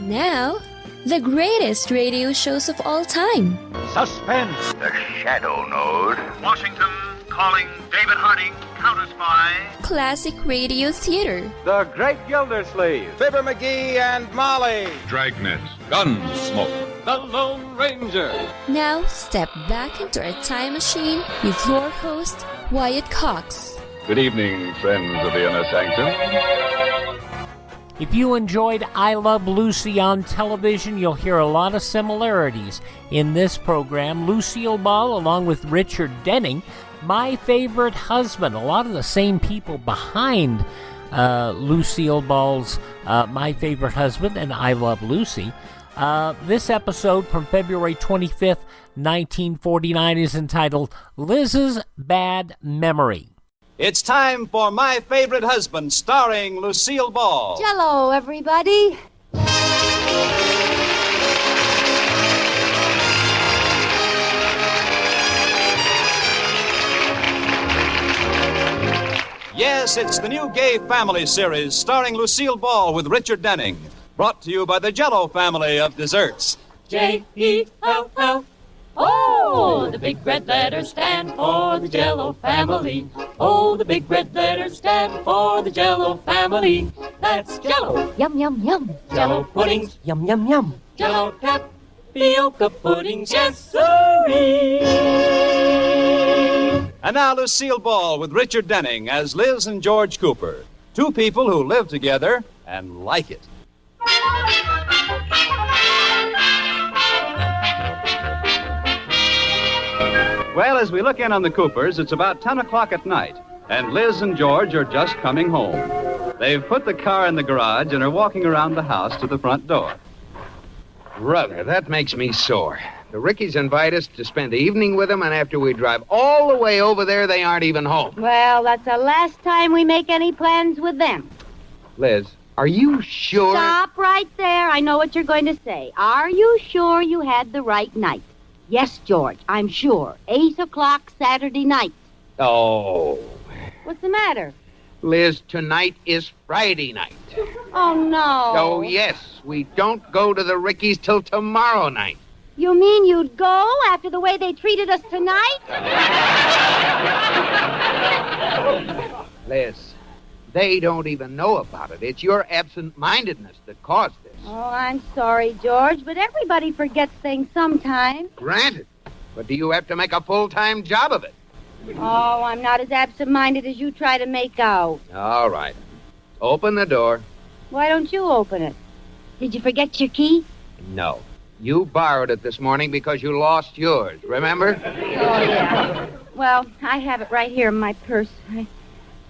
Now, the greatest radio shows of all time. Suspense. The Shadow Node. Washington calling David Harding, Counter Spy. Classic radio theater. The Great Gildersleeve. Fibber McGee and Molly. Dragnet. Gunsmoke. The Lone Ranger. Now, step back into our time machine with your host, Wyatt Cox. Good evening, friends of the Inner Sanctum. If you enjoyed I Love Lucy on television, you'll hear a lot of similarities in this program. Lucille-Ball, along with Richard Denning, My Favorite Husband. A lot of the same people behind Lucille-Ball's My Favorite Husband and I Love Lucy. This episode from February 25th, 1949 is entitled Liz's Bad Memory. It's time for My Favorite Husband, starring Lucille Ball. Jello, everybody. Yes, it's the new Gay Family series starring Lucille Ball with Richard Denning. Brought to you by the Jello family of desserts. J-E-L-L. Oh, the big red letters stand for the Jello family. Oh, the big red letters stand for the Jello family. That's Jello. Yum, yum, yum. Jello puddings. Yum, yum, yum. Jello tapioca puddings. Yes, sirree. And now Lucille Ball with Richard Denning as Liz and George Cooper. Two people who live together and like it. Well, as we look in on the Coopers, it's about 10 o'clock at night, and Liz and George are just coming home. They've put the car in the garage and are walking around the house to the front door. Brother, that makes me sore. The Rickies invite us to spend the evening with them, and after we drive all the way over there, they aren't even home. Well, that's the last time we make any plans with them. Liz, are you sure? Stop right there. I know what you're going to say. Are you sure you had the right night? Yes, George, I'm sure. 8 o'clock Saturday night. Oh. What's the matter? Liz, tonight is Friday night. Oh, no. Oh, yes. We don't go to the Rickies till tomorrow night. You mean you'd go after the way they treated us tonight? Liz, they don't even know about it. It's your absent-mindedness that caused this. Oh, I'm sorry, George, but everybody forgets things sometimes. Granted. But do you have to make a full-time job of it? Oh, I'm not as absent-minded as you try to make out. All right. Open the door. Why don't you open it? Did you forget your key? No. You borrowed it this morning because you lost yours, remember? Oh, yeah. Well, I have it right here in my purse.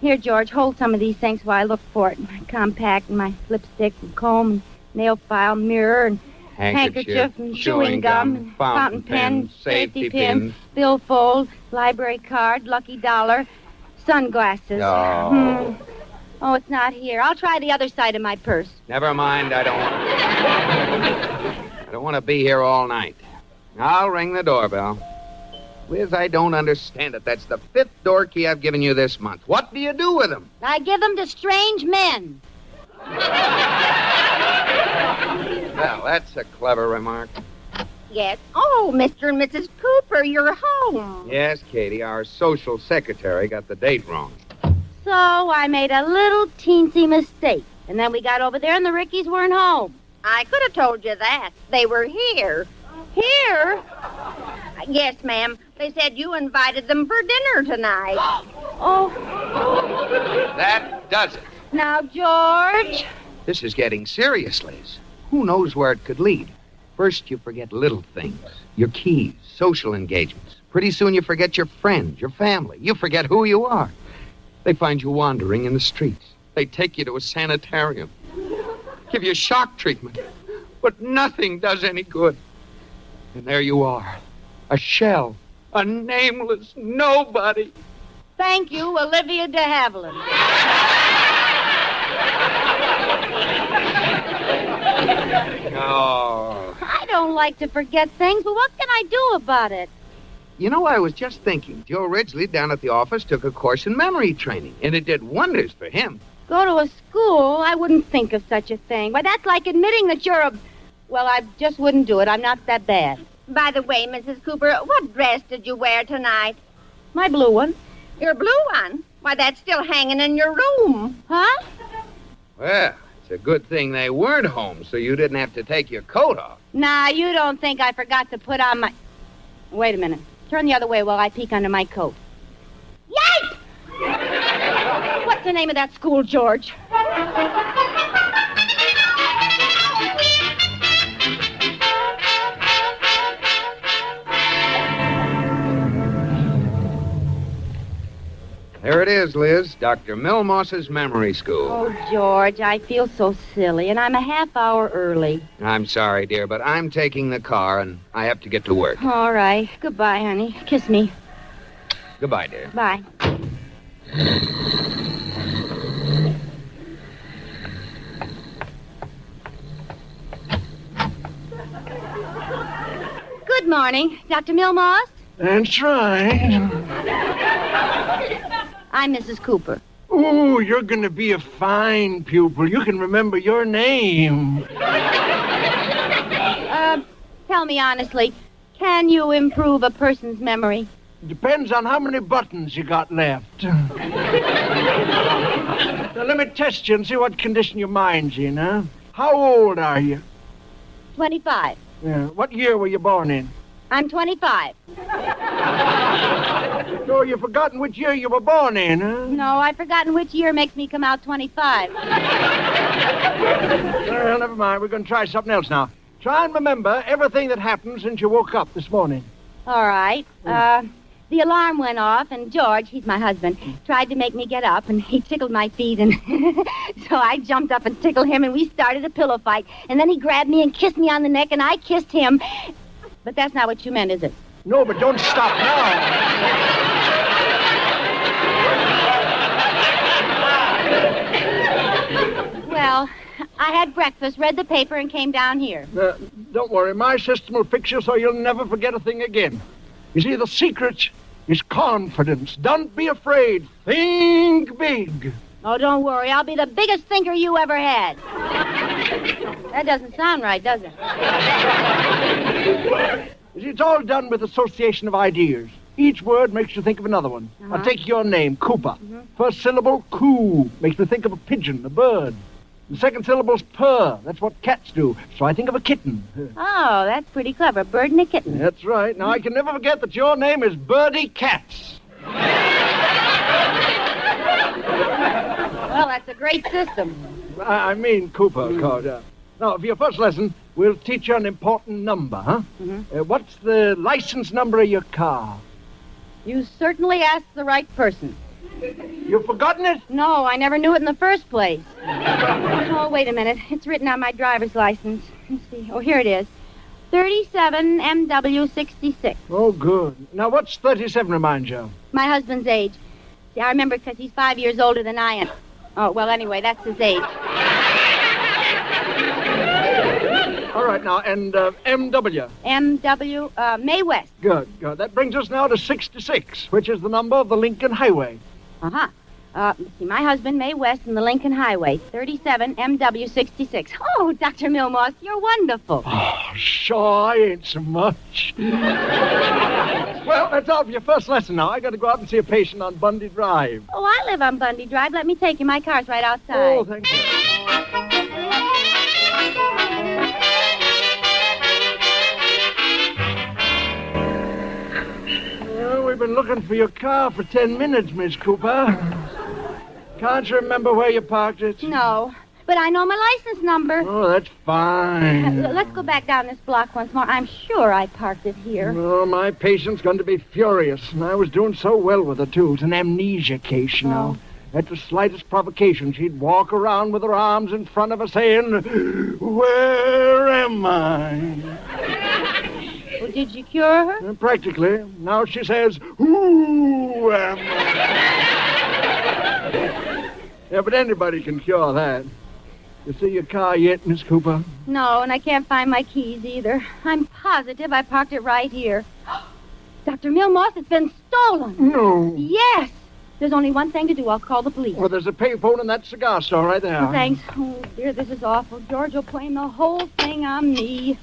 Here, George, hold some of these things while I look for it. My compact and my lipstick and comb and nail file, mirror and handkerchief and chewing gum and fountain pen, safety pin, billfold, library card, lucky dollar, sunglasses. Oh. Oh, it's not here. I'll try the other side of my purse. Never mind, I don't want to be here all night. I'll ring the doorbell. Liz, I don't understand it. That's the 5th door key I've given you this month. What do you do with them? I give them to strange men. Well, that's a clever remark. Yes. Oh, Mr. and Mrs. Cooper, you're home. Yes, Katie, our social secretary got the date wrong. So I made a little teensy mistake. And then we got over there and the Rickies weren't home. I could have told you that. They were here. Here? Yes, ma'am. They said you invited them for dinner tonight. Oh. That does it. Now, George. This is getting serious, Liz. Who knows where it could lead? First, you forget little things. Your keys, social engagements. Pretty soon you forget your friends, your family. You forget who you are. They find you wandering in the streets. They take you to a sanitarium. Give you shock treatment. But nothing does any good. And there you are. A shell. A nameless nobody. Thank you, Olivia de Havilland. Oh. I don't like to forget things, but what can I do about it? You know, I was just thinking. Joe Ridgely down at the office took a course in memory training, and it did wonders for him. Go to a school? I wouldn't think of such a thing. Why, that's like admitting that you're a... Well, I just wouldn't do it. I'm not that bad. By the way, Mrs. Cooper, what dress did you wear tonight? My blue one. Your blue one? Why, that's still hanging in your room. Huh? Well, it's a good thing they weren't home, so you didn't have to take your coat off. Nah, you don't think I forgot to put on my... Wait a minute. Turn the other way while I peek under my coat. Yipe! What's the name of that school, George? There it is, Liz. Dr. Milmoss's Memory School. Oh, George, I feel so silly, and I'm a half hour early. I'm sorry, dear, but I'm taking the car, and I have to get to work. All right. Goodbye, honey. Kiss me. Goodbye, dear. Bye. Good morning, Dr. Milmoss. That's right. I'm Mrs. Cooper. Ooh, you're going to be a fine pupil. You can remember your name. Tell me honestly, can you improve a person's memory? Depends on how many buttons you got left. Now, let me test you and see what condition your mind's in, huh? How old are you? 25. Yeah. What year were you born in? I'm 25. So you've forgotten which year you were born in, huh? No, I've forgotten which year makes me come out 25. Well, never mind. We're going to try something else now. Try and remember everything that happened since you woke up this morning. All right. The alarm went off, and George, he's my husband, tried to make me get up, and he tickled my feet, and so I jumped up and tickled him, and we started a pillow fight. And then he grabbed me and kissed me on the neck, and I kissed him. But that's not what you meant, is it? No, but don't stop now. Well, I had breakfast, read the paper, and came down here. Don't worry. My system will fix you so you'll never forget a thing again. You see, the secret is confidence. Don't be afraid. Think big. Oh, don't worry. I'll be the biggest thinker you ever had. That doesn't sound right, does it? You see, it's all done with association of ideas. Each word makes you think of another one. Uh-huh. I'll take your name, Cooper. First syllable, coo, makes me think of a pigeon, a bird. The second syllable's purr. That's what cats do. So I think of a kitten. Oh, that's pretty clever. Bird and a kitten. That's right. Now, I can never forget that your name is Birdie Katz. Well, that's a great system. I mean Cooper, Claudia. Now, for your first lesson, we'll teach you an important number, huh? What's the license number of your car? You certainly asked the right person. You've forgotten it? No, I never knew it in the first place. Oh, wait a minute. It's written on my driver's license. Let's see. Oh, here it is. 37 MW66. Oh, good. Now, what's 37 remind you of? My husband's age. See, I remember because he's 5 years older than I am. Oh, well, anyway, that's his age. All right, now, and MW? MW, May West. Good, good. That brings us now to 66, which is the number of the Lincoln Highway. Uh-huh. Let's see, my husband, May West, and the Lincoln Highway, 37 MW66. Oh, Dr. Milmoss, you're wonderful. Oh, sure, I ain't so much. Well, that's all for your first lesson now. I got to go out and see a patient on Bundy Drive. Oh, I live on Bundy Drive. Let me take you. My car's right outside. Oh, thank you. Well, we've been looking for your car for 10 minutes, Miss Cooper. Can't you remember where you parked it? No, but I know my license number. Oh, that's fine. Let's go back down this block once more. I'm sure I parked it here. Oh, my patient's going to be furious. And I was doing so well with her, too. It's an amnesia case, you know. At the slightest provocation, she'd walk around with her arms in front of her saying, "Where am I?" Well, did you cure her? Practically. Now she says, "Who am I?" Yeah, but anybody can cure that. You see your car yet, Miss Cooper? No, and I can't find my keys either. I'm positive I parked it right here. Dr. Milmoss, it's been stolen. No. Yes. There's only one thing to do. I'll call the police. Well, there's a payphone in that cigar store right there. Oh, thanks. Oh, dear, this is awful. George will blame the whole thing on me.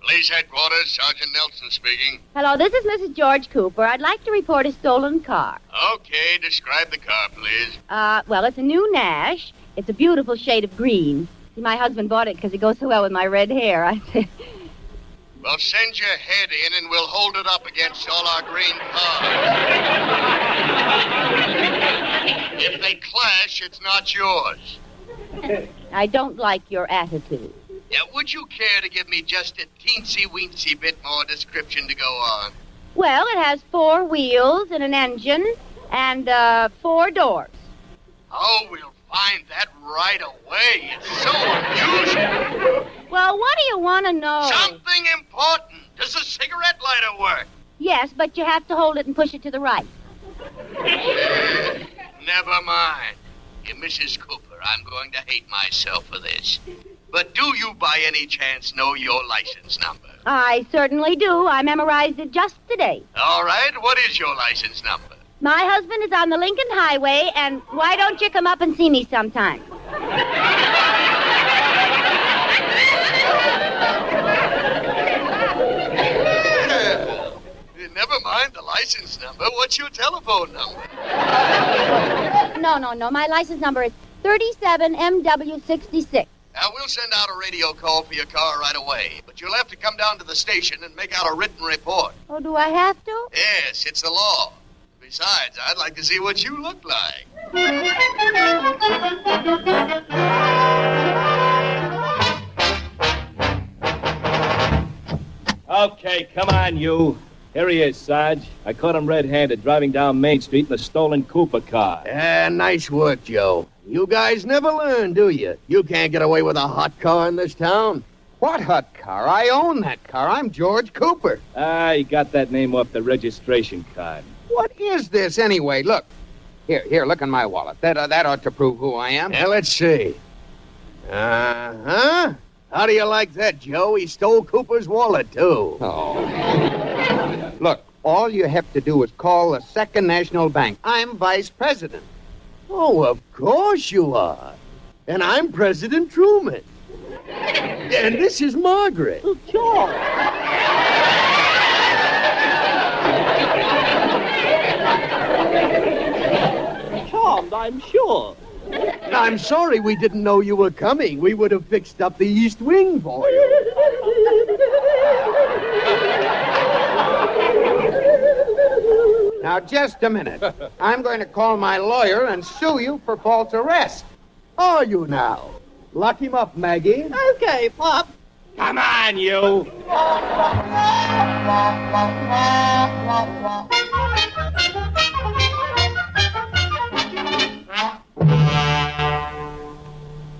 Police headquarters, Sergeant Nelson speaking. Hello, this is Mrs. George Cooper. I'd like to report a stolen car. Okay, describe the car, please. Well, it's a new Nash. It's a beautiful shade of green. See, my husband bought it because it goes so well with my red hair. I said... Well, send your head in and we'll hold it up against all our green cars. If they clash, it's not yours. I don't like your attitude. Yeah, would you care to give me just a teensy-weensy bit more description to go on? Well, it has 4 wheels and an engine and 4 doors. Oh, we'll find that right away. It's so unusual. Well, what do you want to know? Something important. Does the cigarette lighter work? Yes, but you have to hold it and push it to the right. Never mind. Dear Mrs. Cooper, I'm going to hate myself for this. But do you by any chance know your license number? I certainly do. I memorized it just today. All right, what is your license number? My husband is on the Lincoln Highway, and why don't you come up and see me sometime? Never mind the license number. What's your telephone number? No. My license number is 37MW66. Now, we'll send out a radio call for your car right away, but you'll have to come down to the station and make out a written report. Oh, do I have to? Yes, it's the law. Besides, I'd like to see what you look like. Okay, come on, you. Here he is, Sarge. I caught him red-handed driving down Main Street in a stolen Cooper car. Nice work, Joe. You guys never learn, do you? You can't get away with a hot car in this town. What hot car? I own that car. I'm George Cooper. You got that name off the registration card. What is this, anyway? Look. Here, look in my wallet. That ought to prove who I am. Yeah, let's see. Uh-huh. How do you like that, Joe? He stole Cooper's wallet, too. Oh. Look, all you have to do is call the Second National Bank. I'm vice president. Oh, of course you are. And I'm President Truman. And this is Margaret. Oh, George. Charmed, I'm sure. I'm sorry we didn't know you were coming. We would have fixed up the East Wing for you. Now, just a minute. I'm going to call my lawyer and sue you for false arrest. Are you now? Lock him up, Maggie. Okay, Pop. Come on, you.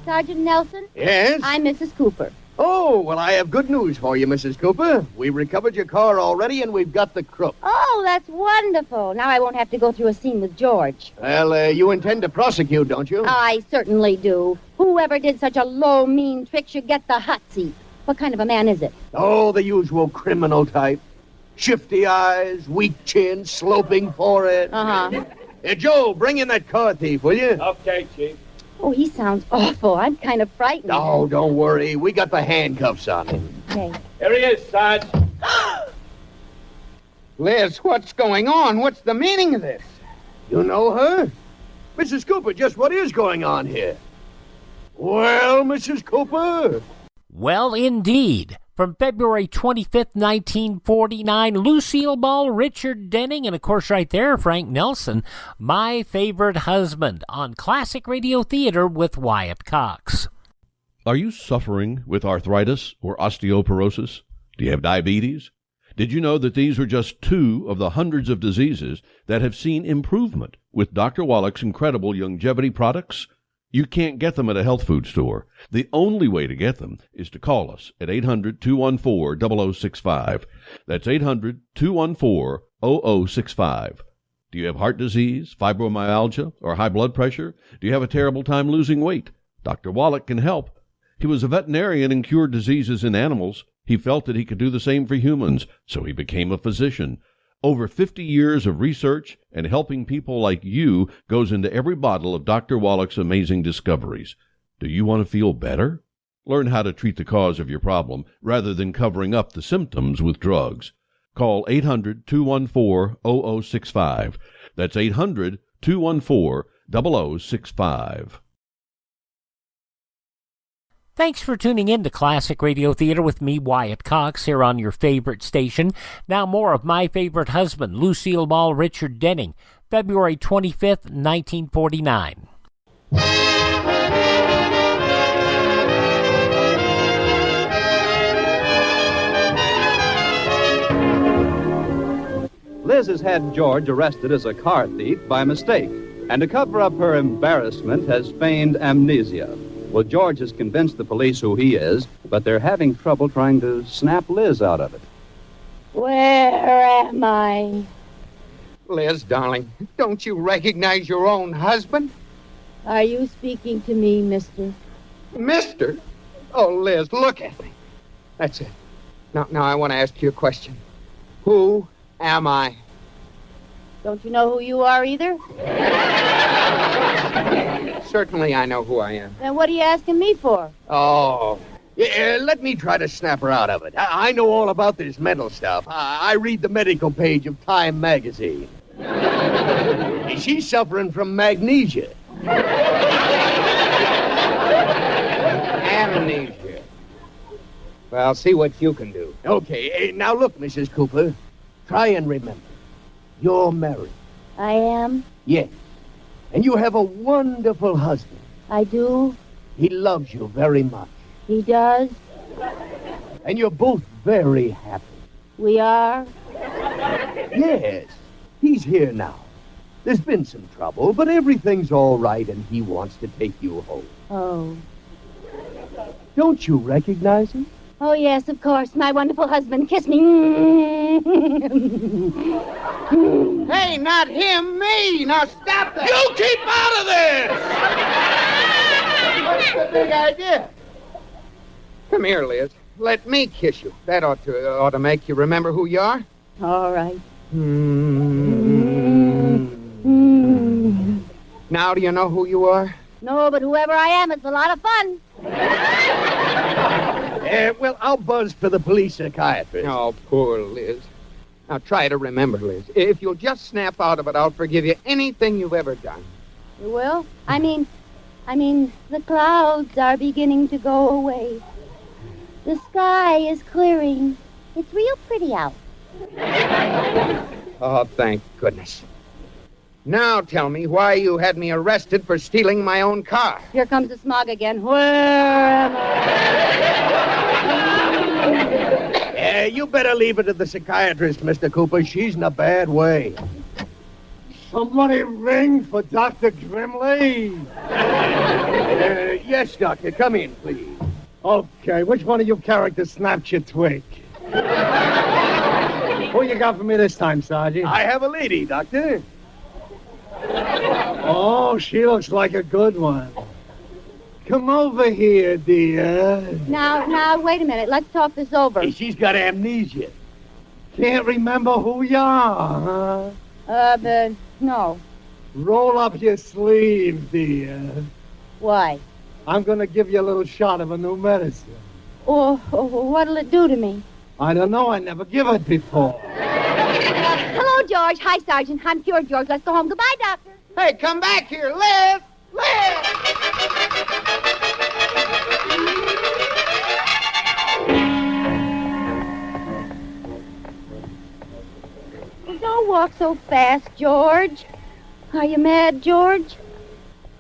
Sergeant Nelson? Yes? I'm Mrs. Cooper. Oh, well, I have good news for you, Mrs. Cooper. We've recovered your car already, and we've got the crook. Oh, that's wonderful. Now I won't have to go through a scene with George. Well, you intend to prosecute, don't you? I certainly do. Whoever did such a low, mean trick should get the hot seat. What kind of a man is it? Oh, the usual criminal type. Shifty eyes, weak chin, sloping forehead. Uh-huh. Hey, Joe, bring in that car thief, will you? Okay, Chief. Oh, he sounds awful. I'm kind of frightened. Oh, don't worry. We got the handcuffs on him. Okay. Here he is, Sarge. Liz, what's going on? What's the meaning of this? You know her? Mrs. Cooper, just what is going on here? Well, Mrs. Cooper. Well, indeed. From February 25th, 1949, Lucille-Ball, Richard Denning, and of course right there, Frank Nelson, My Favorite Husband, on Classic Radio Theater with Wyatt Cox. Are you suffering with arthritis or osteoporosis? Do you have diabetes? Did you know that these are just 2 of the hundreds of diseases that have seen improvement with Dr. Wallach's incredible longevity products? You can't get them at a health food store. The only way to get them is to call us at 800-214-0065. That's 800-214-0065. Do you have heart disease, fibromyalgia, or high blood pressure? Do you have a terrible time losing weight? Dr. Wallach can help. He was a veterinarian and cured diseases in animals. He felt that he could do the same for humans, so he became a physician. Over 50 years of research and helping people like you goes into every bottle of Dr. Wallach's amazing discoveries. Do you want to feel better? Learn how to treat the cause of your problem rather than covering up the symptoms with drugs. Call 800-214-0065. That's 800-214-0065. Thanks for tuning in to Classic Radio Theater with me, Wyatt Cox, here on your favorite station. Now more of My Favorite Husband, Lucille Ball, Richard Denning, February 25th, 1949. Liz has had George arrested as a car thief by mistake, and to cover up her embarrassment has feigned amnesia. Well, George has convinced the police who he is, but they're having trouble trying to snap Liz out of it. Where am I? Liz, darling, don't you recognize your own husband? Are you speaking to me, mister? Mister? Oh, Liz, look at me. That's it. Now I want to ask you a question. Who am I? Don't you know who you are either? Certainly I know who I am. Then what are you asking me for? Oh, yeah, let me try to snap her out of it. I know all about this mental stuff. I read the medical page of Time magazine. She's suffering from magnesia. Amnesia. Well, see what you can do. Okay, now look, Mrs. Cooper. Try and remember. You're married. I am? Yes. And you have a wonderful husband. I do? He loves you very much. He does? And you're both very happy. We are? Yes. He's here now. There's been some trouble, but everything's all right, and he wants to take you home. Oh. Don't you recognize him? Oh, yes, of course. My wonderful husband. Kiss me. Hey, not him, me. Now stop that. You keep out of this! What's the big idea? Come here, Liz. Let me kiss you. That ought to make you remember who you are. All right. Now do you know who you are? No, but whoever I am, it's a lot of fun. Well, I'll buzz for the police psychiatrist. Oh, poor Liz. Now try to remember, Liz. If you'll just snap out of it, I'll forgive you anything you've ever done. You will? I mean, the clouds are beginning to go away. The sky is clearing. It's real pretty out. Oh, thank goodness. Now tell me why you had me arrested for stealing my own car. Here comes the smog again. Where am I? You better leave it to the psychiatrist, Mr. Cooper. She's in a bad way. Somebody ring for Dr. Grimley. Yes, Doctor. Come in, please. Okay, which one of you characters snapped your twig? Who you got for me this time, Sergeant? I have a lady, Doctor. Oh, she looks like a good one. Come over here, dear. Now, wait a minute. Let's talk this over. Hey, she's got amnesia. Can't remember who you are, huh? No. Roll up your sleeve, dear. Why? I'm going to give you a little shot of a new medicine. Oh, what'll it do to me? I don't know. I never give it before. Hello, George. Hi, Sergeant. I'm cured, George. Let's go home. Goodbye, Doctor. Hey, come back here, Liz! Liz! Don't walk so fast, George. Are you mad, George?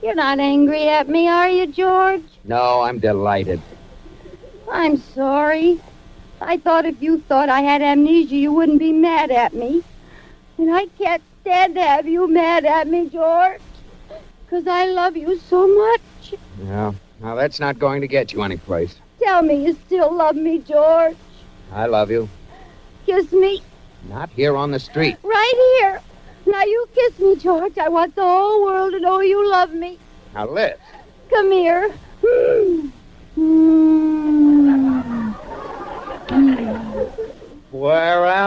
You're not angry at me, are you, George? No, I'm delighted. I'm sorry. I thought if you thought I had amnesia, you wouldn't be mad at me. And I can't stand to have you mad at me, George. 'Cause I love you so much. Yeah, now that's not going to get you anyplace. Tell me you still love me, George. I love you. Kiss me. Not here on the street. Right here. Now you kiss me, George. I want the whole world to know you love me. Now, Liz. Come here.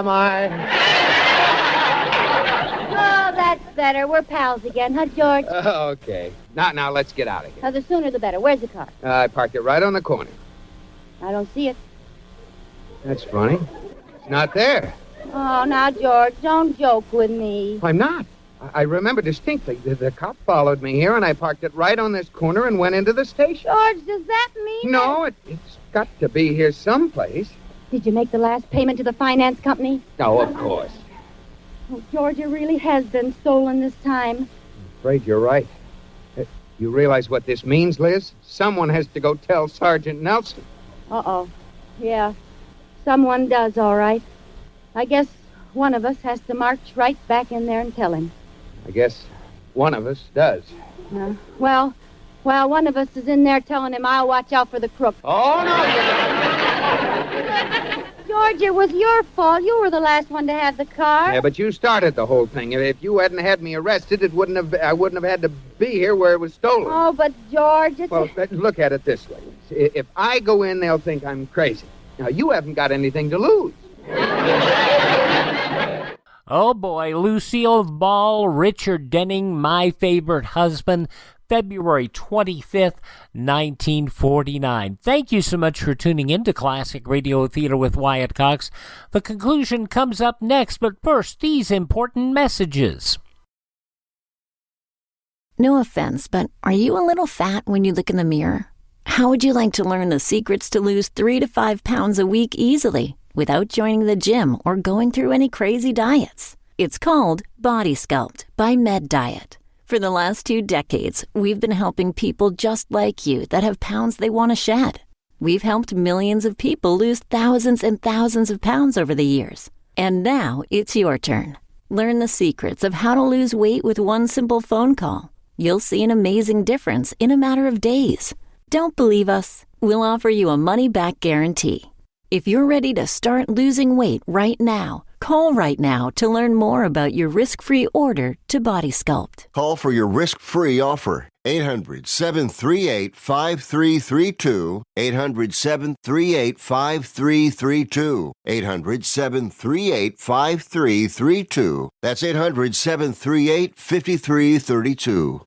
am I? Oh, that's better. We're pals again, huh, George? Okay. Now, let's get out of here. The sooner the better. Where's the car? I parked it right on the corner. I don't see it. That's funny. It's not there. Oh, now, George, don't joke with me. I'm not. I remember distinctly. The cop followed me here, and I parked it right on this corner and went into the station. George, does that mean... No, it's got to be here someplace. Did you make the last payment to the finance company? No, of course. Oh, George, it really has been stolen this time. I'm afraid you're right. You realize what this means, Liz? Someone has to go tell Sergeant Nelson. Uh-oh. Yeah, someone does, all right. I guess one of us has to march right back in there and tell him. I guess one of us does. Well, one of us is in there telling him I'll watch out for the crook. Oh, no! George, it was your fault. You were the last one to have the car. Yeah, but you started the whole thing. If you hadn't had me arrested, I wouldn't have had to be here where it was stolen. Oh, but George, it's... Well, look at it this way. If I go in, they'll think I'm crazy. Now, you haven't got anything to lose. Oh boy, Lucille Ball, Richard Denning, My Favorite Husband, February 25th, 1949. Thank you so much for tuning in to Classic Radio Theater with Wyatt Cox. The conclusion comes up next, but first, these important messages. No offense, but are you a little fat when you look in the mirror? How would you like to learn the secrets to lose 3 to 5 pounds a week easily without joining the gym or going through any crazy diets? It's called Body Sculpt by Med Diet. For the last 2 decades, we've been helping people just like you that have pounds they want to shed. We've helped millions of people lose thousands and thousands of pounds over the years. And now it's your turn. Learn the secrets of how to lose weight with one simple phone call. You'll see an amazing difference in a matter of days. Don't believe us? We'll offer you a money-back guarantee. If you're ready to start losing weight right now, call right now to learn more about your risk-free order to Body Sculpt. Call for your risk-free offer. 800-738-5332. 800-738-5332. 800-738-5332. That's 800-738-5332.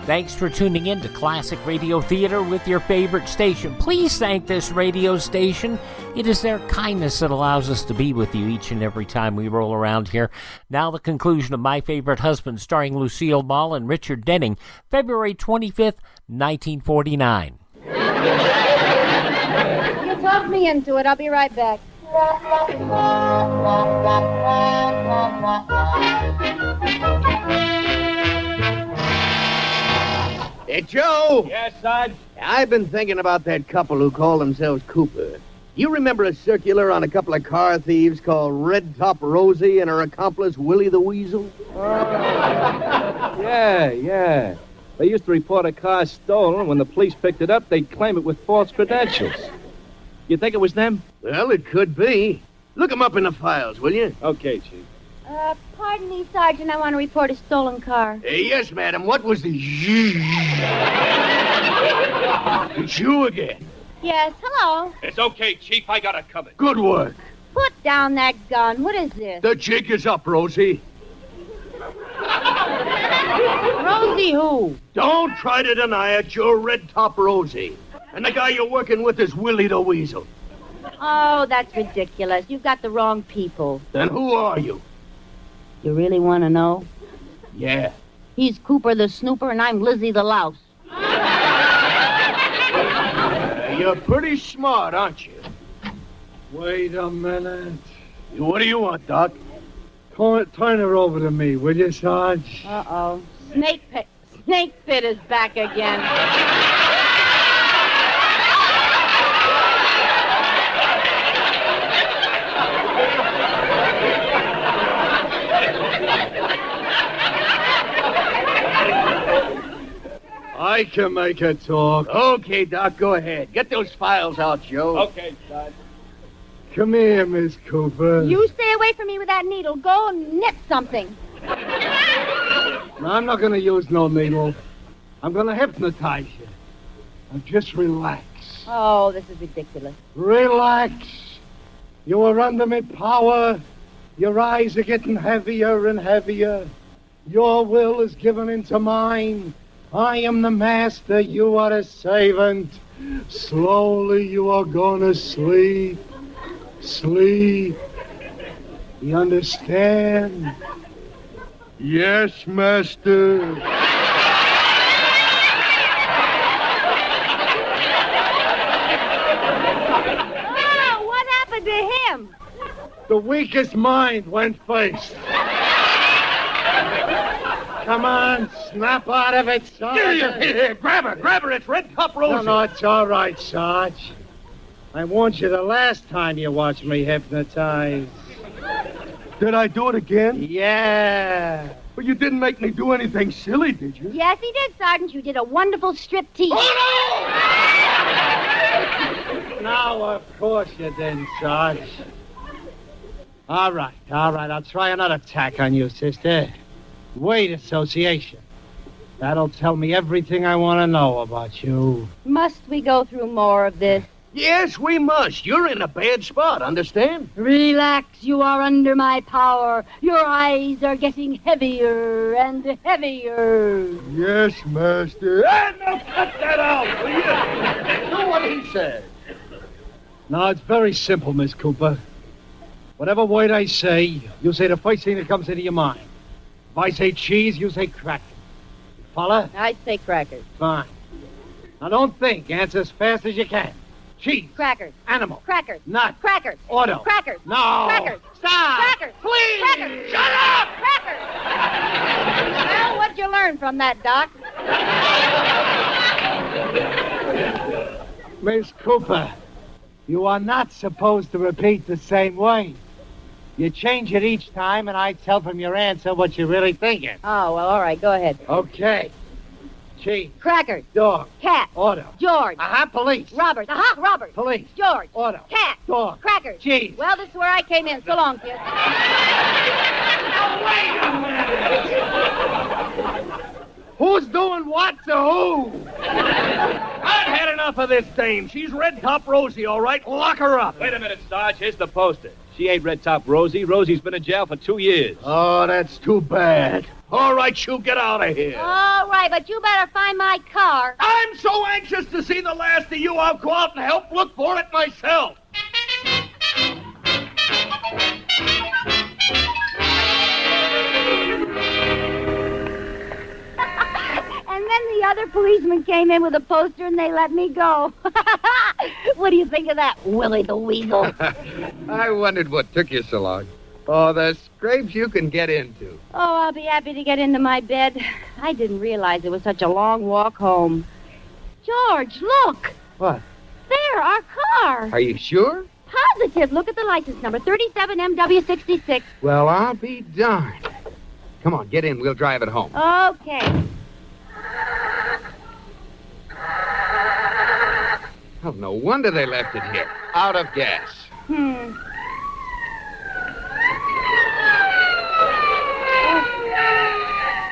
Thanks for tuning in to Classic Radio Theater with your favorite station. Please thank this radio station. It is their kindness that allows us to be with you each and every time we roll around here. Now the conclusion of My Favorite Husband, starring Lucille Ball and Richard Denning, February 25th, 1949. You talked me into it. I'll be right back. Hey, Joe! Yes, Sarge? I've been thinking about that couple who call themselves Cooper. You remember a circular on a couple of car thieves called Red Top Rosie and her accomplice Willie the Weasel? Yeah. They used to report a car stolen. When the police picked it up, they'd claim it with false credentials. You think it was them? Well, it could be. Look them up in the files, will you? Okay, Chief. Pardon me, Sergeant. I want to report a stolen car. Yes, madam. What was the... It's you again. Yes, hello. It's okay, Chief. I got it covered. Good work. Put down that gun. What is this? The jig is up, Rosie. Rosie who? Don't try to deny it. You're Red Top Rosie. And the guy you're working with is Willie the Weasel. Oh, that's ridiculous. You've got the wrong people. Then who are you? You really want to know? Yeah. He's Cooper the Snooper, and I'm Lizzie the Louse. You're pretty smart, aren't you? Wait a minute. What do you want, Doc? Turn her over to me, will you, Sarge? Uh-oh. Snake Pit is back again. I can make her talk. Okay, Doc, go ahead. Get those files out, Joe. Okay, Sarge. Come here, Miss Cooper. You stay away from me with that needle. Go and knit something. No, I'm not going to use no needle. I'm going to hypnotize you. Now just relax. Oh, this is ridiculous. Relax. You are under my power. Your eyes are getting heavier and heavier. Your will is given into mine. I am the master. You are a servant. Slowly you are going to sleep. Sleep. You understand? Yes, master. Oh, what happened to him? The weakest mind went first. Come on, snap out of it, Sarge. Here, grab her, it's Red Cup Rosie. No, it's all right, Sarge. I warned you the last time you watched me hypnotize. Did I do it again? Yeah. But you didn't make me do anything silly, did you? Yes, he did, Sergeant. You did a wonderful striptease. Oh, Now, of course you didn't, Sarge. All right. I'll try another tack on you, sister. Weight association. That'll tell me everything I want to know about you. Must we go through more of this? Yes, we must. You're in a bad spot, understand? Relax, you are under my power. Your eyes are getting heavier and heavier. Yes, master. Now cut that out, will you? Do what he said. Now, it's very simple, Miss Cooper. Whatever word I say, you say the first thing that comes into your mind. If I say cheese, you say cracker. Follow? I say crackers. Fine. Now, don't think. Answer as fast as you can. Cheese. Crackers. Animal. Crackers. Nut. Crackers. Auto. Crackers. No. Crackers. Stop. Crackers. Please. Crackers. Shut up. Crackers. Well, what'd you learn from that, Doc? Miss Cooper, you are not supposed to repeat the same way. You change it each time, and I tell from your answer what you're really thinking. Oh, well, all right, go ahead. Okay. Cheese. Crackers. Dog. Cat. Auto. George. Police. Robert. Robert. Police. George. Auto. Cat. Dog. Crackers. Cheese. Well, this is where I came in. So long, kid. Who's doing what to who? I've had enough of this dame. She's Red Top Rosie, all right? Lock her up. Wait a minute, Sarge. Here's the poster. She ain't Red Top Rosie. Rosie's been in jail for 2 years. Oh, that's too bad. All right, you get out of here. All right, but you better find my car. I'm so anxious to see the last of you, I'll go out and help look for it myself. And then the other policeman came in with a poster and they let me go. What do you think of that, Willie the Weasel? I wondered what took you so long. Oh, the scrapes you can get into. Oh, I'll be happy to get into my bed. I didn't realize it was such a long walk home. George, look. What? There, our car. Are you sure? Positive. Look at the license number, 37MW66. Well, I'll be darned. Come on, get in. We'll drive it home. Okay. Oh, no wonder they left it here. Out of gas.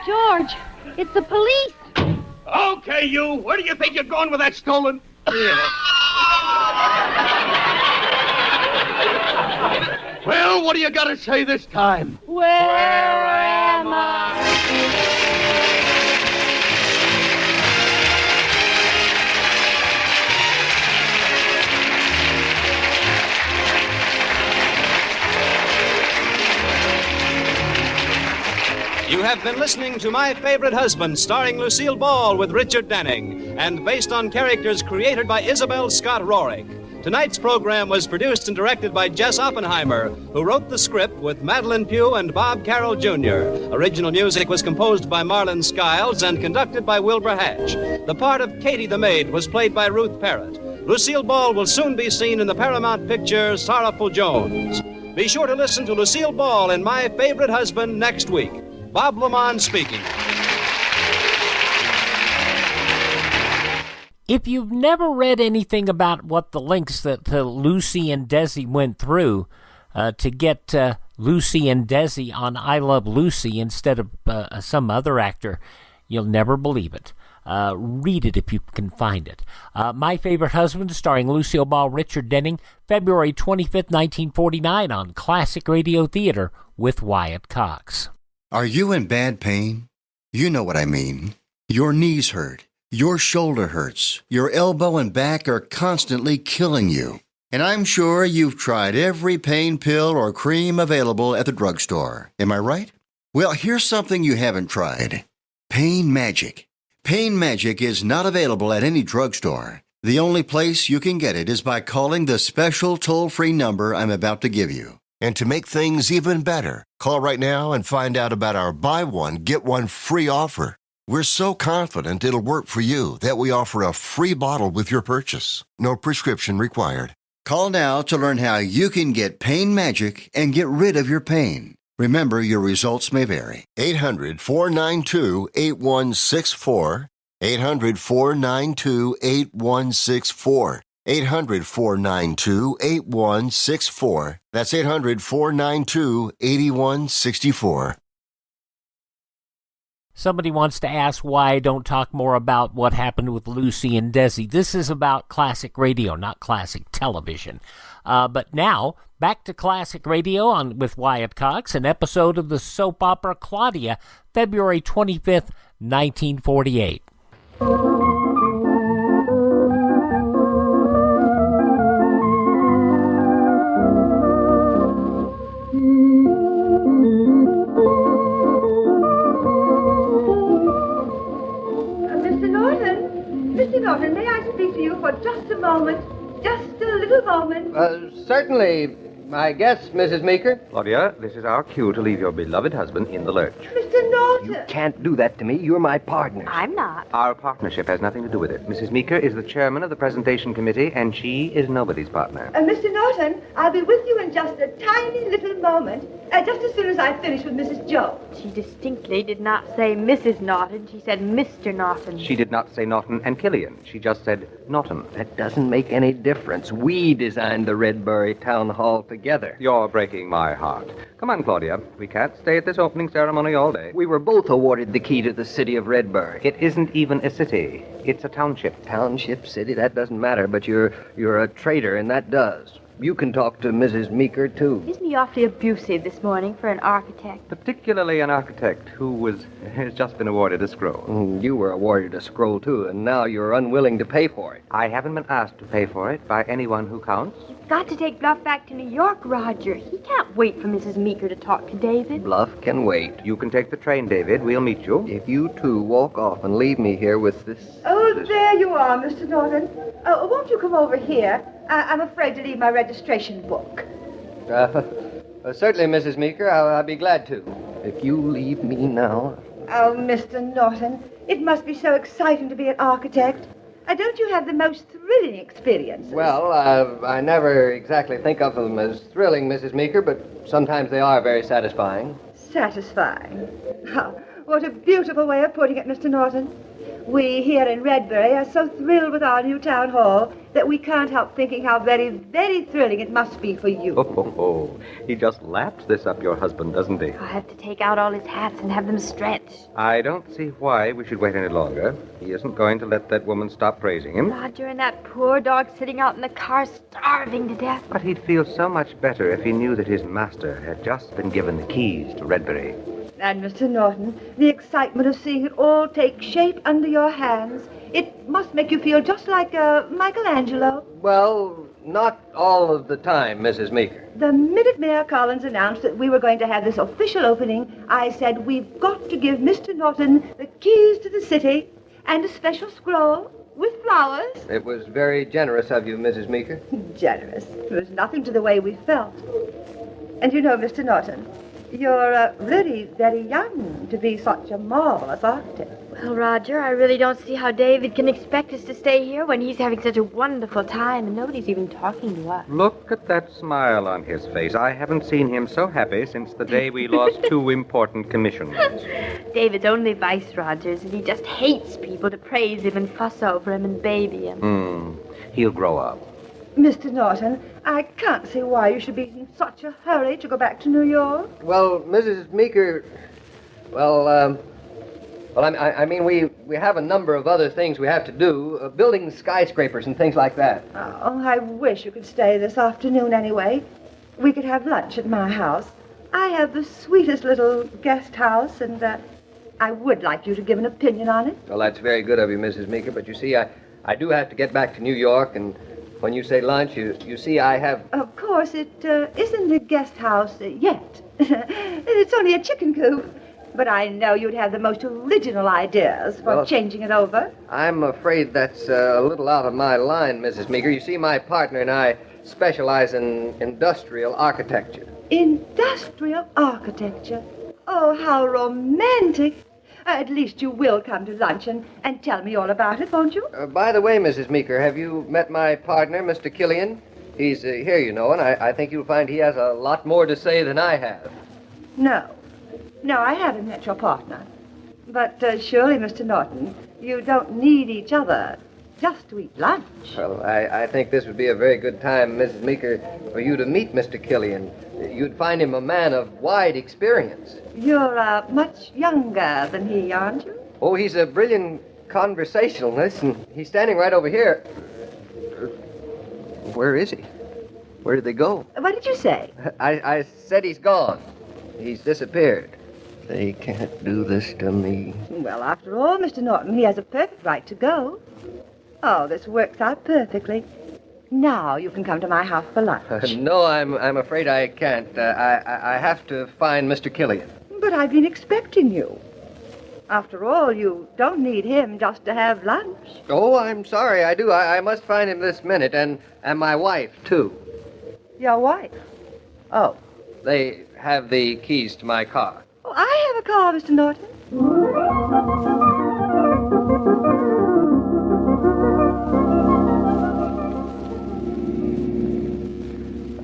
George, it's the police. Okay, you. Where do you think you're going with that stolen... Well, what do you got to say this time? Where am I? You have been listening to My Favorite Husband, starring Lucille Ball with Richard Denning, and based on characters created by Isabel Scott Rorick. Tonight's program was produced and directed by Jess Oppenheimer, who wrote the script with Madeline Pugh and Bob Carroll Jr. Original music was composed by Marlon Skiles and conducted by Wilbur Hatch. The part of Katie the Maid was played by Ruth Parrott. Lucille Ball will soon be seen in the Paramount picture Sorrowful Jones. Be sure to listen to Lucille Ball in My Favorite Husband next week. Bob Lamont speaking. If you've never read anything about what the links that Lucy and Desi went through to get Lucy and Desi on I Love Lucy instead of some other actor. You'll never believe it. Read it if you can find it. My Favorite Husband, starring Lucille Ball, Richard Denning, February 25th, 1949, on Classic Radio Theater with Wyatt Cox. Are you in bad pain? You know what I mean. Your knees hurt. Your shoulder hurts. Your elbow and back are constantly killing you. And I'm sure you've tried every pain pill or cream available at the drugstore. Am I right? Well, here's something you haven't tried. Pain Magic. Pain Magic is not available at any drugstore. The only place you can get it is by calling the special toll-free number I'm about to give you. And to make things even better, call right now and find out about our buy one, get one free offer. We're so confident it'll work for you that we offer a free bottle with your purchase. No prescription required. Call now to learn how you can get Pain Magic and get rid of your pain. Remember, your results may vary. 800-492-8164. 800-492-8164. 800-492-8164. That's 800-492-8164. Somebody wants to ask why I don't talk more about what happened with Lucy and Desi. This is about classic radio, not classic television. But now, back to classic radio with Wyatt Cox, an episode of the soap opera Claudia, February 25th, 1948. Mr. Norton, may I speak to you for just a moment? Just a little moment. Certainly. I guess, Mrs. Meeker. Claudia, this is our cue to leave your beloved husband in the lurch. Mr. Norton. You can't do that to me. You're my partner. I'm not. Our partnership has nothing to do with it. Mrs. Meeker is the chairman of the presentation committee, and she is nobody's partner. Mr. Norton, I'll be with you in just a tiny little moment, just as soon as I finish with Mrs. Jones. She distinctly did not say Mrs. Norton. She said Mr. Norton. She did not say Norton and Killian. She just said Norton. That doesn't make any difference. We designed the Redbird Town Hall together. You're breaking my heart. Come on, Claudia. We can't stay at this opening ceremony all day. We were both awarded the key to the city of Redbird. It isn't even a city. It's a township. Township, city, that doesn't matter, but you're a traitor, and that does. You can talk to Mrs. Meeker, too. Isn't he awfully abusive this morning for an architect? Particularly an architect who has just been awarded a scroll. You were awarded a scroll, too, and now you're unwilling to pay for it. I haven't been asked to pay for it by anyone who counts. Got to take Bluff back to New York, Roger. He can't wait for Mrs. Meeker to talk to David. Bluff can wait. You can take the train, David. We'll meet you. If you two walk off and leave me here with this... Oh, there you are, Mr. Norton. Won't you come over here? I'm afraid to leave my registration book. Certainly, Mrs. Meeker. I'll be glad to. If you leave me now... Oh, Mr. Norton, it must be so exciting to be an architect. Don't you have the most thrilling experiences? Well, I never exactly think of them as thrilling, Mrs. Meeker, but sometimes they are very satisfying. Satisfying? Oh, what a beautiful way of putting it, Mr. Norton. We here in Redbury are so thrilled with our new town hall that we can't help thinking how very, very thrilling it must be for you. Oh. He just laps this up your husband, doesn't he? I'll have to take out all his hats and have them stretched. I don't see why we should wait any longer. He isn't going to let that woman stop praising him. Roger and that poor dog sitting out in the car starving to death. But he'd feel so much better if he knew that his master had just been given the keys to Redbury. And, Mr. Norton, the excitement of seeing it all take shape under your hands, it must make you feel just like Michelangelo. Well, not all of the time, Mrs. Meeker. The minute Mayor Collins announced that we were going to have this official opening, I said, we've got to give Mr. Norton the keys to the city and a special scroll with flowers. It was very generous of you, Mrs. Meeker. Generous? It was nothing to the way we felt. And you know, Mr. Norton, you're really very young to be such a marvelous architect. Well, Roger, I really don't see how David can expect us to stay here when he's having such a wonderful time and nobody's even talking to us. Look at that smile on his face. I haven't seen him so happy since the day we lost 2 important commissions. David's only vice, Rogers, and he just hates people to praise him and fuss over him and baby him. He'll grow up. Mr. Norton, I can't see why you should be in such a hurry to go back to New York. Well, Mrs. Meeker, I mean, we have a number of other things we have to do, building skyscrapers and things like that. Oh, I wish you could stay this afternoon anyway. We could have lunch at my house. I have the sweetest little guest house, and I would like you to give an opinion on it. Well, that's very good of you, Mrs. Meeker, but you see, I do have to get back to New York, and when you say lunch, you see, I have... Of course, it isn't a guest house yet. It's only a chicken coop. But I know you'd have the most original ideas for changing it over. I'm afraid that's a little out of my line, Mrs. Meeker. You see, my partner and I specialize in industrial architecture. Industrial architecture? Oh, how romantic. At least you will come to lunch and tell me all about it, won't you? By the way, Mrs. Meeker, have you met my partner, Mr. Killian? He's here, you know, and I think you'll find he has a lot more to say than I have. No, I haven't met your partner. But surely, Mr. Norton, you don't need each other just to eat lunch. Well, I think this would be a very good time, Mrs. Meeker, for you to meet Mr. Killian. You'd find him a man of wide experience. You're much younger than he, aren't you? Oh, he's a brilliant conversationalist, and he's standing right over here. Where is he? Where did they go? What did you say? I said he's gone. He's disappeared. They can't do this to me. Well, after all, Mr. Norton, he has a perfect right to go. Oh, this works out perfectly. Now you can come to my house for lunch. No, I'm afraid I can't. I have to find Mr. Killian. But I've been expecting you. After all, you don't need him just to have lunch. Oh, I'm sorry, I do. I must find him this minute, and my wife, too. Your wife? Oh. They have the keys to my car. Oh, I have a car, Mr. Norton.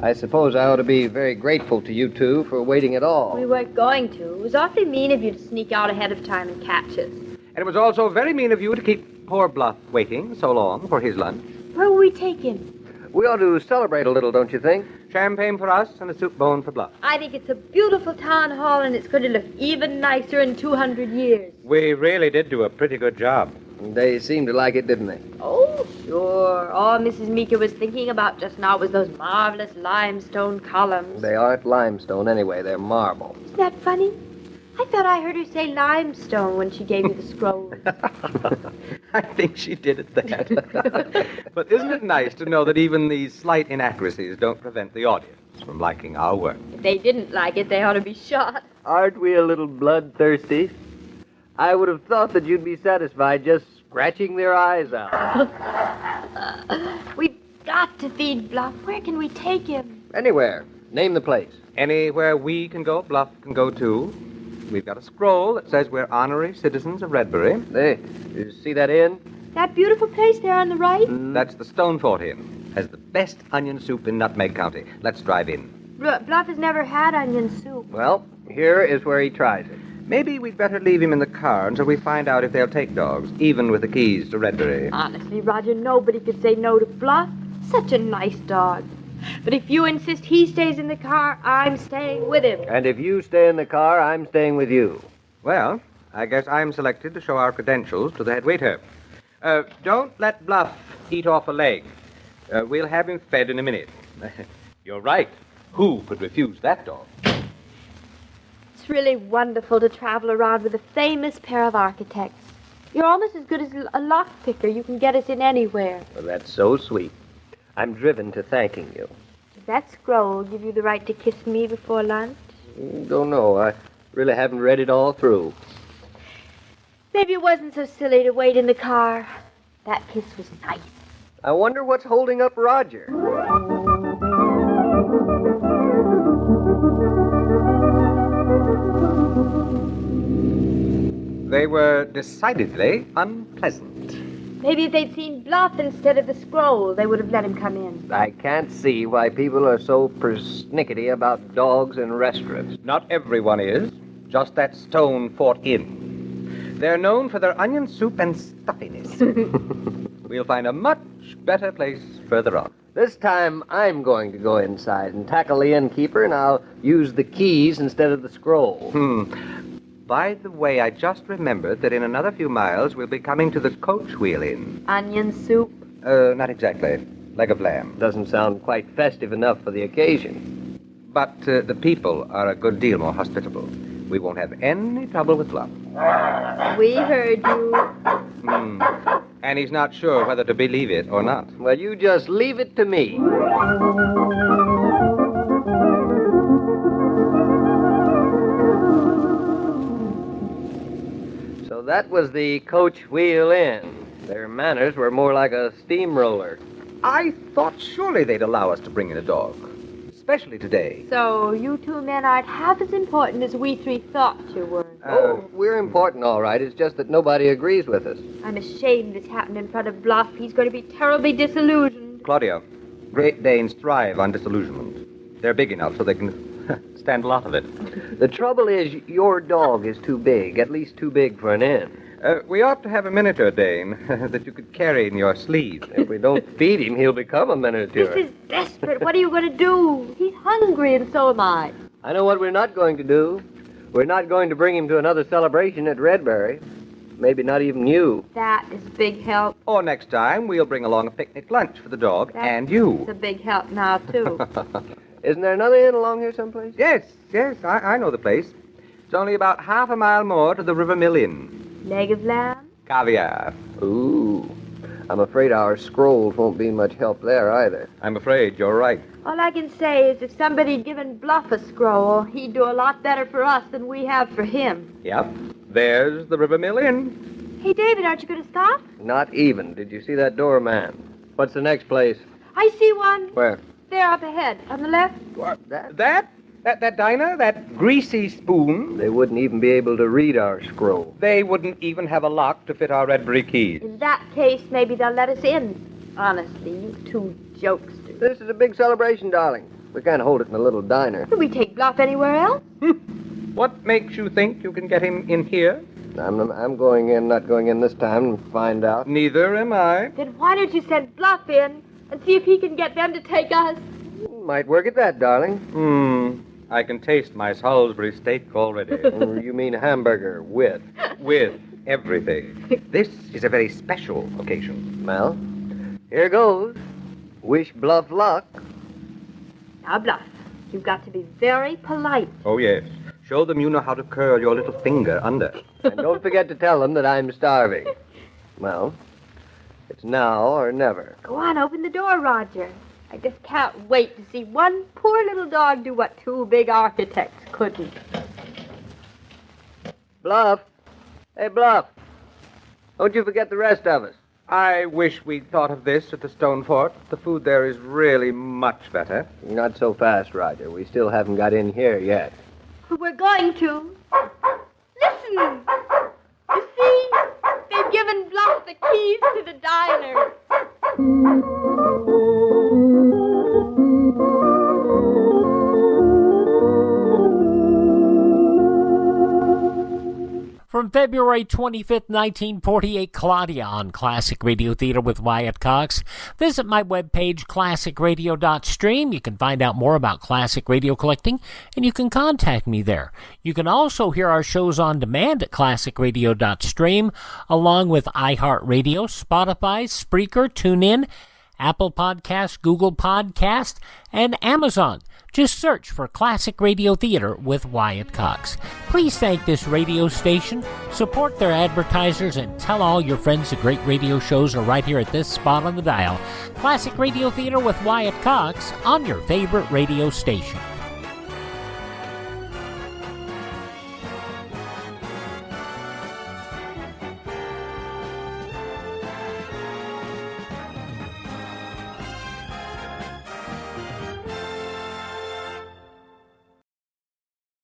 I suppose I ought to be very grateful to you two for waiting at all. We weren't going to. It was awfully mean of you to sneak out ahead of time and catch us. And it was also very mean of you to keep poor Bluff waiting so long for his lunch. Where will we take him? We ought to celebrate a little, don't you think? Champagne for us and a soup bone for Bluff. I think it's a beautiful town hall, and it's going to look even nicer in 200 years. We really did do a pretty good job. They seemed to like it, didn't they? Oh, sure. All Mrs. Meeker was thinking about just now was those marvelous limestone columns. They aren't limestone anyway. They're marble. Isn't that funny? I thought I heard her say limestone when she gave you the scroll. I think she did at that. But isn't it nice to know that even these slight inaccuracies don't prevent the audience from liking our work? If they didn't like it, they ought to be shot. Aren't we a little bloodthirsty? I would have thought that you'd be satisfied just scratching their eyes out. We've got to feed Bluff. Where can we take him? Anywhere. Name the place. Anywhere we can go, Bluff can go too. We've got a scroll that says we're honorary citizens of Redbury. Hey, you see that inn? That beautiful place there on the right? That's the Stone Fort Inn. Has the best onion soup in Nutmeg County. Let's drive in. Bluff has never had onion soup. Well, here is where he tries it. Maybe we'd better leave him in the car until we find out if they'll take dogs, even with the keys to Redbury. Honestly, Roger, nobody could say no to Bluff. Such a nice dog. But if you insist he stays in the car, I'm staying with him. And if you stay in the car, I'm staying with you. Well, I guess I'm selected to show our credentials to the head waiter. Don't let Bluff eat off a leg. We'll have him fed in a minute. You're right. Who could refuse that dog? It's really wonderful to travel around with a famous pair of architects. You're almost as good as a lockpicker. You can get us in anywhere. Well, that's so sweet. I'm driven to thanking you. Does that scroll give you the right to kiss me before lunch? Don't know. I really haven't read it all through. Maybe it wasn't so silly to wait in the car. That kiss was nice. I wonder what's holding up Roger. They were decidedly unpleasant. Maybe if they'd seen Bluff instead of the scroll, they would have let him come in. I can't see why people are so persnickety about dogs in restaurants. Not everyone is. Just that Stone Fort Inn. They're known for their onion soup and stuffiness. We'll find a much better place further on. This time I'm going to go inside and tackle the innkeeper, and I'll use the keys instead of the scroll. By the way, I just remembered that in another few miles we'll be coming to the Coach Wheel Inn. Onion soup? Not exactly. Leg of lamb. Doesn't sound quite festive enough for the occasion. But the people are a good deal more hospitable. We won't have any trouble with Bluff. We heard you. And he's not sure whether to believe it or not. Well, you just leave it to me. So that was the Coach Wheel Inn. Their manners were more like a steamroller. I thought surely they'd allow us to bring in a dog. Especially today. So you two men aren't half as important as we three thought you were. Oh, we're important, all right. It's just that nobody agrees with us. I'm ashamed this happened in front of Bluff. He's going to be terribly disillusioned. Claudia, Great Danes thrive on disillusionment. They're big enough so they can stand a lot of it. The trouble is, your dog is too big, at least too big for an inn. We ought to have a miniature Dane that you could carry in your sleeve. If we don't feed him, he'll become a miniature. This is desperate. What are you going to do? He's hungry, and so am I. I know what we're not going to do. We're not going to bring him to another celebration at Redbury. Maybe not even you. That is big help. Or next time, we'll bring along a picnic lunch for the dog and you. It's a big help now, too. Isn't there another inn along here someplace? Yes, I know the place. It's only about half a mile more to the River Mill Inn. Leg of lamb? Caviar. Ooh. I'm afraid our scrolls won't be much help there either. I'm afraid you're right. All I can say is if somebody'd given Bluff a scroll, he'd do a lot better for us than we have for him. Yep. There's the River Mill Inn. Hey, David, aren't you going to stop? Not even. Did you see that doorman? What's the next place? I see one. Where? There, up ahead. On the left. What? That diner? That greasy spoon? They wouldn't even be able to read our scroll. They wouldn't even have a lock to fit our Redbury keys. In that case, maybe they'll let us in. Honestly, you two jokesters. This is a big celebration, darling. We can't hold it in a little diner. Could we take Bluff anywhere else? What makes you think you can get him in here? I'm going in, not going in this time, and find out. Neither am I. Then why don't you send Bluff in and see if he can get them to take us? Might work at that, darling. I can taste my Salisbury steak already. You mean hamburger with? With everything. This is a very special occasion. Well, here goes. Wish Bluff luck. Now, Bluff, you've got to be very polite. Oh, yes. Show them you know how to curl your little finger under. And don't forget to tell them that I'm starving. Well, it's now or never. Go on, open the door, Roger. I just can't wait to see one poor little dog do what two big architects couldn't. Bluff. Hey, Bluff. Don't you forget the rest of us. I wish we'd thought of this at the Stone Fort. The food there is really much better. Not so fast, Roger. We still haven't got in here yet. We're going to. Listen! You see? They've given Bluff the keys to the diner. From February 25th, 1948, Claudia on Classic Radio Theater with Wyatt Cox. Visit my webpage, classicradio.stream. You can find out more about classic radio collecting, and you can contact me there. You can also hear our shows on demand at classicradio.stream, along with iHeartRadio, Spotify, Spreaker, TuneIn, Apple Podcasts, Google Podcasts, and Amazon. Just search for Classic Radio Theater with Wyatt Cox. Please thank this radio station, support their advertisers, and tell all your friends the great radio shows are right here at this spot on the dial. Classic Radio Theater with Wyatt Cox on your favorite radio station.